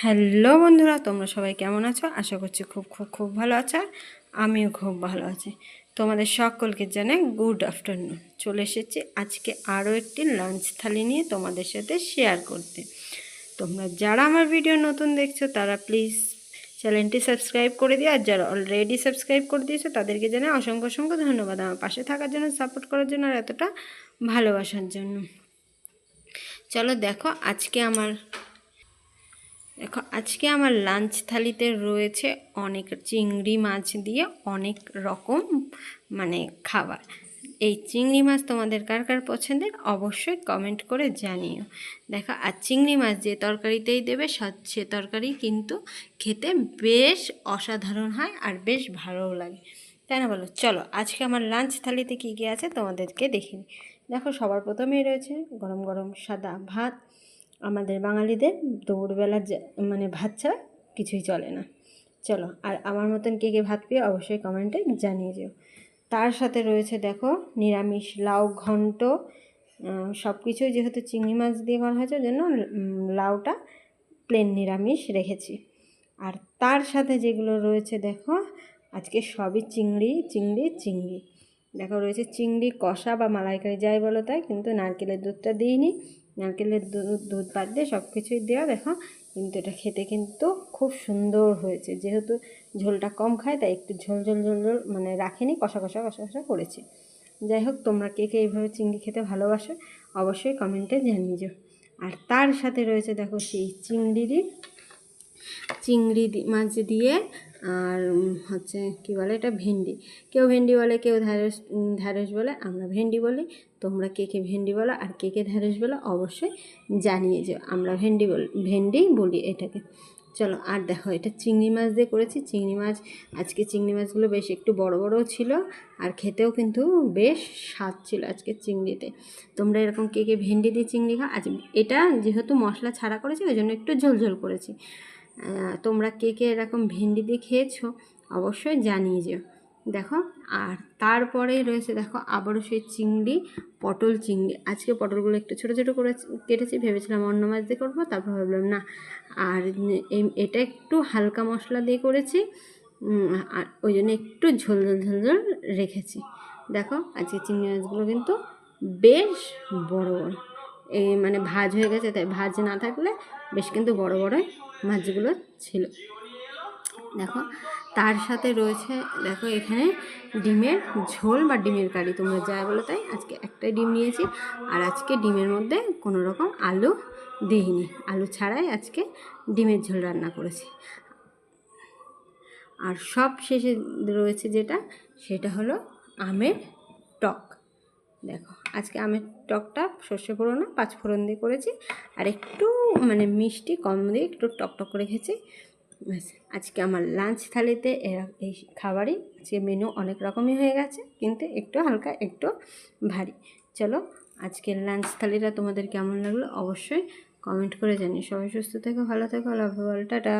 Hello বন্ধুরা, তোমরা সবাই কেমন আছো? আশা করছি খুব খুব খুব ভালো আছো। আর আমিও খুব ভালো আছি। তোমাদের সকলকে জানাই গুড আফটারনুন। চলে এসেছি আজকে আরও একটি লাঞ্চ থালি নিয়ে তোমাদের সাথে শেয়ার করতে। তোমরা যারা আমার ভিডিও নতুন দেখছো তারা প্লিজ চ্যানেলটি সাবস্ক্রাইব করে দিও, আর যারা অলরেডি সাবস্ক্রাইব করে দিয়েছো তাদেরকে জানাই অসংখ্য অসংখ্য ধন্যবাদ আমার পাশে থাকার জন্য, সাপোর্ট করার জন্য আর এতটা ভালোবাসার জন্য। চলো আজকে আমার লাঞ্চ থালিতে রয়েছে অনেক চিংড়ি মাছ দিয়ে অনেক রকম খাবার। এই চিংড়ি মাছ তোমাদের কার কার পছন্দের অবশ্যই কমেন্ট করে জানিও। আর চিংড়ি মাছ যে তরকারিতেই দেবে সে তরকারি কিন্তু খেতে বেশ অসাধারণ হয় আর বেশ ভালোও লাগে, তাই না বলো? চলো আজকে আমার লাঞ্চ থালিতে কী কী আছে তোমাদেরকে দেখিনি। সবার প্রথমেই রয়েছে গরম গরম সাদা ভাত। আমাদের বাঙালিদের দুপুরবেলা ভাত ছাড়া কিছুই চলে না। চলো, আর আমার মতন কে কে ভাত পেয়ে অবশ্যই কমেন্টে জানিয়ে যেও। তার সাথে রয়েছে নিরামিষ লাউ ঘন্ট। সব কিছুই যেহেতু চিংড়ি মাছ দিয়ে করা হয়েছে ওই জন্য লাউটা প্লেন নিরামিষ রেখেছি। আর তার সাথে যেগুলো রয়েছে আজকে সবই চিংড়ি চিংড়ি চিংড়ি। রয়েছে চিংড়ি কষা বা মালাইকারি যাই বলো তাই, কিন্তু নারকেলের দুধটা দিইনি। নারকেলের দুধ বাদ দিয়ে সব কিছুই দেওয়া কিন্তু এটা খেতে কিন্তু খুব সুন্দর হয়েছে। যেহেতু ঝোলটা কম খায় তাই একটু ঝোল ঝোল ঝোল ঝোল রাখিনি, কষা কষা কষা কষা করেছি। যাই হোক, তোমরা কে কে এইভাবে চিংড়ি খেতে ভালোবাসো অবশ্যই কমেন্টে জানিয়ে। আর তার সাথে রয়েছে সেই চিংড়ি মাছ দিয়ে আর কী বলে এটা, ভেন্ডি। কেউ ভেন্ডি বলে, কেউ ঢ্যাঁড়স বলে, আমরা ভেন্ডি বলি। তোমরা কে কে ভেন্ডি বলো আর কে কে ঢ্যাঁড়স বলো অবশ্যই জানিয়ে যাও। আমরা ভেন্ডি বলি এটাকে। চলো, আর এটা চিংড়ি মাছ দিয়ে করেছি। আজকে চিংড়ি মাছগুলো বেশ একটু বড় বড়ও ছিল আর খেতেও কিন্তু বেশ স্বাদ ছিল আজকে চিংড়িতে। তোমরা এরকম কে কে ভেন্ডি দিয়ে চিংড়ি খাও? আজ এটা যেহেতু মশলা ছাড়া করেছি ওই জন্য একটু ঝোল ঝোল করেছি। তোমরা কে কে এরকম ভেন্ডি দিয়ে খেয়েছো অবশ্যই জানিয়ে যেও। আর তারপরেই রয়েছে আবারও সেই পটল চিংড়ি। আজকে পটলগুলো একটু ছোটো ছোটো করে কেটেছি, ভেবেছিলাম অন্য মাছ দিয়ে করবো, তারপর ভাবলাম না। আর এটা একটু হালকা মশলা দিয়ে করেছি, আর ওই জন্য একটু ঝোল ঝোল ঝোল ঝোল রেখেছি। আজকে চিংড়ি মাছগুলো কিন্তু বেশ বড় বড়, এই ভাজ হয়ে গেছে, তাই ভাজ না থাকলে বেশ কিন্তু বড় বড় মাছগুলো ছিল। তার সাথে রয়েছে এখানে ডিমের ঝোল বা ডিমের কারি, তোমরা যা বলো তাই। আজকে একটাই ডিম নিয়েছি আর আজকে ডিমের মধ্যে কোনো রকম আলু দিইনি, আলু ছাড়াই আজকে ডিমের ঝোল রান্না করেছি। আর সব শেষে রয়েছে সেটা হলো আমের টক। আজকে আমের টকটা সর্ষে ফোড়ন না 5 ফোড়ন দিয়ে করেছি, আর একটু মিষ্টি কম দিয়ে একটু টকটক করে খেয়েছি। আজকে আমার লাঞ্চ থালিতে এই খাবারই। আজকে মেনু অনেক রকমই হয়ে গেছে, কিন্তু একটু হালকা একটু ভারী। চলো, আজকের লাঞ্চ থালিটা তোমাদের কেমন লাগলো অবশ্যই কমেন্ট করে জানিও। সবাই সুস্থ থেকো, ভালো থেকো, লাভ ইউ অল, টাটা।